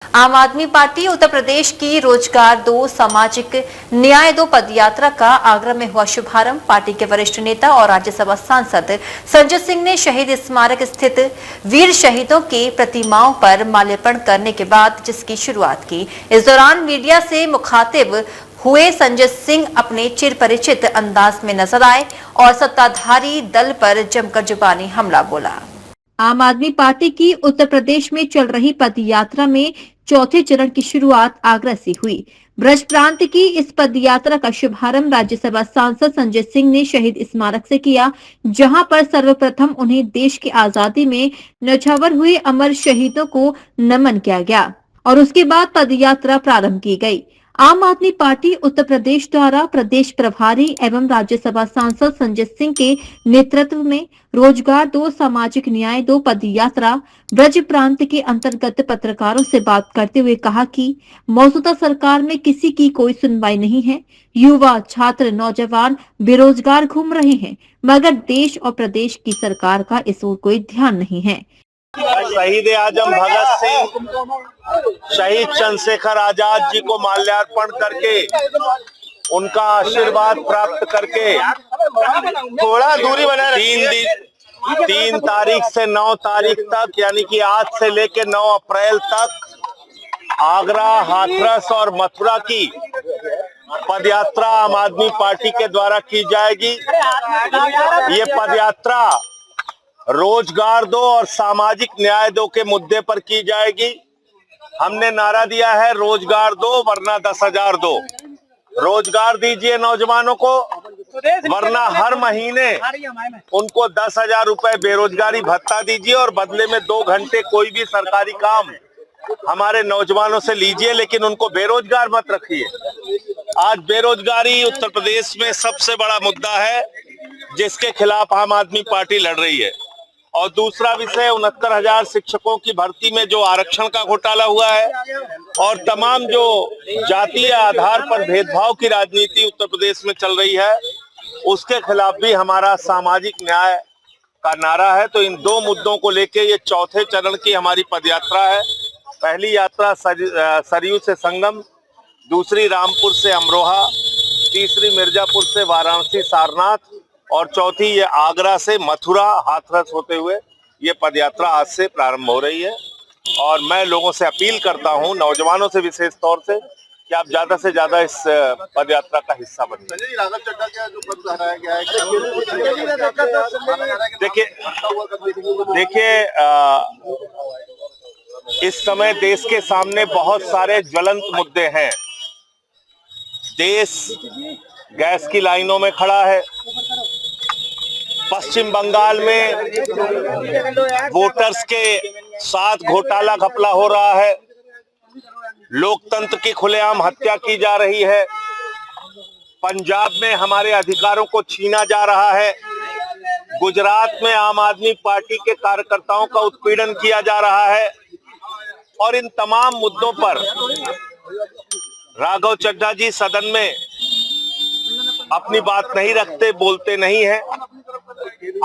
आम आदमी पार्टी उत्तर प्रदेश की रोजगार दो सामाजिक न्याय दो पदयात्रा का आगरा में हुआ शुभारंभ। पार्टी के वरिष्ठ नेता और राज्यसभा सांसद संजय सिंह ने शहीद स्मारक स्थित वीर शहीदों के प्रतिमाओं पर माल्यार्पण करने के बाद जिसकी शुरुआत की। इस दौरान मीडिया से मुखातिब हुए संजय सिंह अपने चिरपरिचित अंदाज में नजर आए और सत्ताधारी दल पर जमकर जुबानी हमला बोला। आम आदमी पार्टी की उत्तर प्रदेश में चल रही पद यात्रा में चौथे चरण की शुरुआत आगरा से हुई। ब्रज प्रांत की इस पद यात्रा का शुभारंभ राज्यसभा सांसद संजय सिंह ने शहीद स्मारक से किया, जहां पर सर्वप्रथम उन्हें देश की आजादी में न्यौछावर हुए अमर शहीदों को नमन किया गया और उसके बाद पद यात्रा प्रारंभ की गई। आम आदमी पार्टी उत्तर प्रदेश द्वारा प्रदेश प्रभारी एवं राज्यसभा सांसद संजय सिंह के नेतृत्व में रोजगार दो सामाजिक न्याय दो पद यात्रा ब्रज प्रांत के अंतर्गत पत्रकारों से बात करते हुए कहा कि मौजूदा सरकार में किसी की कोई सुनवाई नहीं है। युवा, छात्र, नौजवान बेरोजगार घूम रहे हैं, मगर देश और प्रदेश की सरकार का इस ओर कोई ध्यान नहीं है। शहीद आजम भगत सिंह, शहीद चंद्रशेखर आजाद जी को माल्यार्पण करके उनका आशीर्वाद प्राप्त करके थोड़ा दूरी बनाए 3 तारीख से 9 तारीख तक, यानी कि आज से लेकर 9 अप्रैल तक आगरा, हाथरस और मथुरा की पदयात्रा आम आदमी पार्टी के द्वारा की जाएगी। ये पदयात्रा रोजगार दो और सामाजिक न्याय दो के मुद्दे पर की जाएगी। हमने नारा दिया है रोजगार दो वरना 10,000 दो। रोजगार दीजिए नौजवानों को, वरना हर महीने उनको 10,000 रुपए बेरोजगारी भत्ता दीजिए और बदले में 2 घंटे कोई भी सरकारी काम हमारे नौजवानों से लीजिए, लेकिन उनको बेरोजगार मत रखिए। आज बेरोजगारी उत्तर प्रदेश में सबसे बड़ा मुद्दा है जिसके खिलाफ आम आदमी पार्टी लड़ रही है। और दूसरा विषय 69,000 शिक्षकों की भर्ती में जो आरक्षण का घोटाला हुआ है और तमाम जो जातीय आधार पर भेदभाव की राजनीति उत्तर प्रदेश में चल रही है, उसके खिलाफ भी हमारा सामाजिक न्याय का नारा है। तो इन 2 मुद्दों को लेके ये चौथे चरण की हमारी पदयात्रा है। पहली यात्रा सरयू से संगम, दूसरी रामपुर से अमरोहा, तीसरी मिर्जापुर से वाराणसी सारनाथ और चौथी ये आगरा से मथुरा हाथरस होते हुए ये पदयात्रा आज से प्रारंभ हो रही है। और मैं लोगों से अपील करता हूं, नौजवानों से विशेष तौर से, कि आप ज्यादा से ज्यादा इस पदयात्रा का हिस्सा बनिए। देखिए इस समय देश के सामने बहुत सारे ज्वलंत मुद्दे हैं। देश गैस की लाइनों में खड़ा है। पश्चिम बंगाल में वोटर्स के साथ घोटाला घपला हो रहा है। लोकतंत्र की खुलेआम हत्या की जा रही है। पंजाब में हमारे अधिकारों को छीना जा रहा है। गुजरात में आम आदमी पार्टी के कार्यकर्ताओं का उत्पीड़न किया जा रहा है। और इन तमाम मुद्दों पर राघव चड्ढा जी सदन में अपनी बात नहीं रखते, बोलते नहीं है।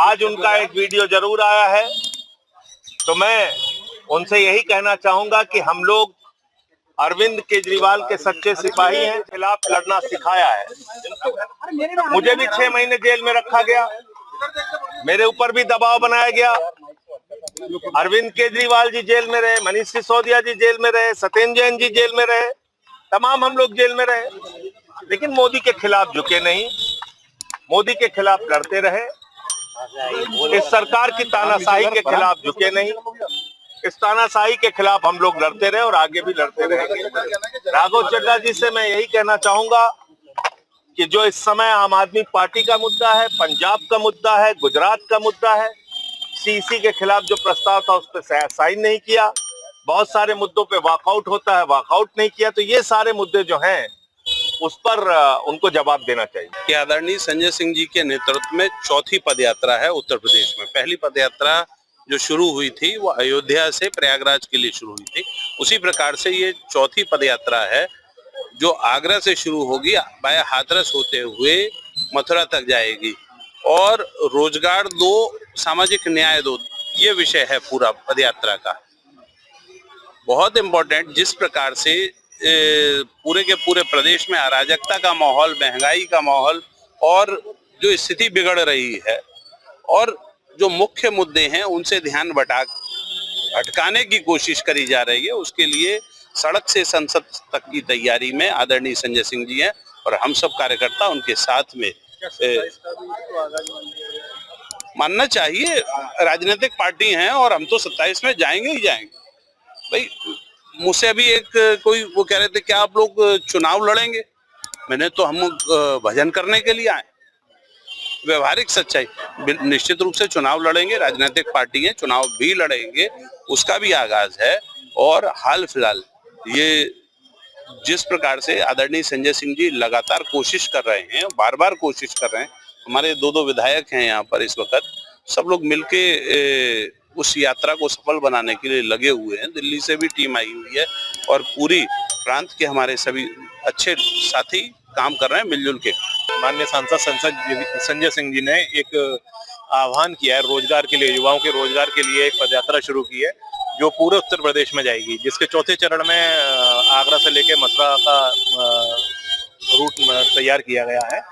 आज उनका एक वीडियो जरूर आया है, तो मैं उनसे यही कहना चाहूंगा कि हम लोग अरविंद केजरीवाल के सच्चे सिपाही हैं, खिलाफ लड़ना सिखाया है। मुझे भी 6 महीने जेल में रखा गया, मेरे ऊपर भी दबाव बनाया गया। अरविंद केजरीवाल जी जेल में रहे, मनीष सिसोदिया जी जेल में रहे, सत्येंद्र जैन जी जेल में रहे, तमाम हम लोग जेल में रहे, लेकिन मोदी के खिलाफ झुके नहीं, मोदी के खिलाफ लड़ते रहे। इस सरकार की तानाशाही के खिलाफ झुके नहीं, इस तानाशाही के खिलाफ हम लोग लड़ते रहे और आगे भी लड़ते रहेंगे। राघव चड्ढा जी से मैं यही कहना चाहूंगा कि जो इस समय आम आदमी पार्टी का मुद्दा है, पंजाब का मुद्दा है, गुजरात का मुद्दा है, सीसी के खिलाफ जो प्रस्ताव था उस पर साइन नहीं किया, बहुत सारे मुद्दों पे वॉकआउट होता है, वॉकआउट नहीं किया, तो ये सारे मुद्दे जो हैं उस पर उनको जवाब देना चाहिए। कि आदरणीय संजय सिंह जी के नेतृत्व में चौथी पदयात्रा है उत्तर प्रदेश में। पहली पदयात्रा जो शुरू हुई थी वो अयोध्या से प्रयागराज के लिए शुरू हुई थी, उसी प्रकार से ये चौथी पदयात्रा है जो आगरा से शुरू होगी, बाया हाथरस होते हुए मथुरा तक जाएगी। और रोजगार दो सामाजिक न्याय दो, ये विषय है पूरा पदयात्रा का। बहुत इम्पोर्टेंट, जिस प्रकार से पूरे के पूरे प्रदेश में अराजकता का माहौल, महंगाई का माहौल और जो स्थिति बिगड़ रही है और जो मुख्य मुद्दे हैं उनसे ध्यान भटकाने की कोशिश करी जा रही है, उसके लिए सड़क से संसद तक की तैयारी में आदरणीय संजय सिंह जी हैं और हम सब कार्यकर्ता उनके साथ में मानना चाहिए। राजनीतिक पार्टी हैं और हम तो 27 में जाएंगे ही जाएंगे। भाई मुझसे अभी एक कोई वो कह रहे थे क्या आप लोग चुनाव लड़ेंगे? मैंने तो हम भजन करने के लिए आए। व्यवहारिक सच्चाई, निश्चित रूप से चुनाव लड़ेंगे, राजनीतिक पार्टी है, चुनाव भी लड़ेंगे, उसका भी आगाज है। और हाल फिलहाल ये जिस प्रकार से आदरणीय संजय सिंह जी लगातार कोशिश कर रहे हैं, बार बार कोशिश कर रहे हैं, हमारे दो विधायक हैं यहाँ पर इस वक्त, सब लोग मिलके उस यात्रा को सफल बनाने के लिए लगे हुए हैं। दिल्ली से भी टीम आई हुई है और पूरी प्रांत के हमारे सभी अच्छे साथी काम कर रहे हैं मिलजुल के। माननीय सांसद संजय सिंह जी ने एक आह्वान किया है रोजगार के लिए, युवाओं के रोजगार के लिए एक पदयात्रा शुरू की है जो पूरे उत्तर प्रदेश में जाएगी, जिसके चौथे चरण में आगरा से लेकर मथुरा का रूट तैयार किया गया है,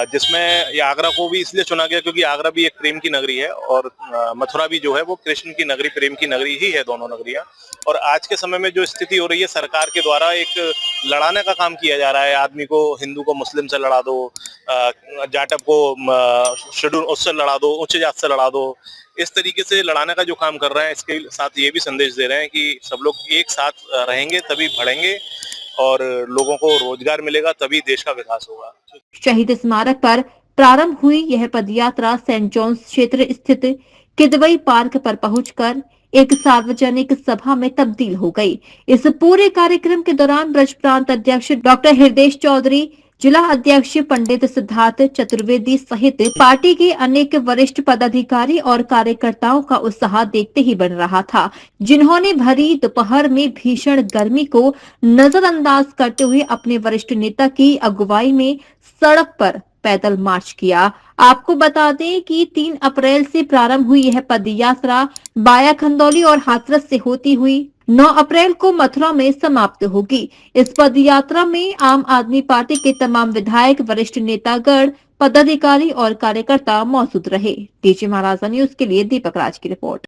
जिसमें ये आगरा को भी इसलिए चुना गया क्योंकि आगरा भी एक प्रेम की नगरी है और मथुरा भी जो है वो कृष्ण की नगरी, प्रेम की नगरी ही है, दोनों नगरियां। और आज के समय में जो स्थिति हो रही है, सरकार के द्वारा एक लड़ाने का काम किया जा रहा है। आदमी को, हिंदू को मुस्लिम से लड़ा दो, जाटव को शेड्यूल उससे लड़ा दो, उच्च जात से लड़ा दो, इस तरीके से लड़ाने का जो काम कर रहे हैं। इसके साथ ये भी संदेश दे रहे हैं कि सब लोग एक साथ रहेंगे तभी बढ़ेंगे और लोगों को रोजगार मिलेगा तभी देश का विकास होगा। शहीद स्मारक पर प्रारंभ हुई यह पदयात्रा सेंट जॉन्स क्षेत्र स्थित किदवई पार्क पर पहुंचकर एक सार्वजनिक सभा में तब्दील हो गई। इस पूरे कार्यक्रम के दौरान ब्रज प्रांत अध्यक्ष डॉक्टर हृदय चौधरी, जिला अध्यक्ष पंडित सिद्धार्थ चतुर्वेदी सहित पार्टी के अनेक वरिष्ठ पदाधिकारी और कार्यकर्ताओं का उत्साह देखते ही बन रहा था, जिन्होंने भरी दोपहर में भीषण गर्मी को नजरअंदाज करते हुए अपने वरिष्ठ नेता की अगुवाई में सड़क पर पैदल मार्च किया। आपको बता दें कि 3 अप्रैल से प्रारंभ हुई यह पदयात्रा बाया खंदौली और हाथरस से होती हुई 9 अप्रैल को मथुरा में समाप्त होगी। इस पदयात्रा में आम आदमी पार्टी के तमाम विधायक, वरिष्ठ नेतागण, पदाधिकारी और कार्यकर्ता मौजूद रहे। डीजे महाराजा न्यूज के लिए दीपक राज की रिपोर्ट।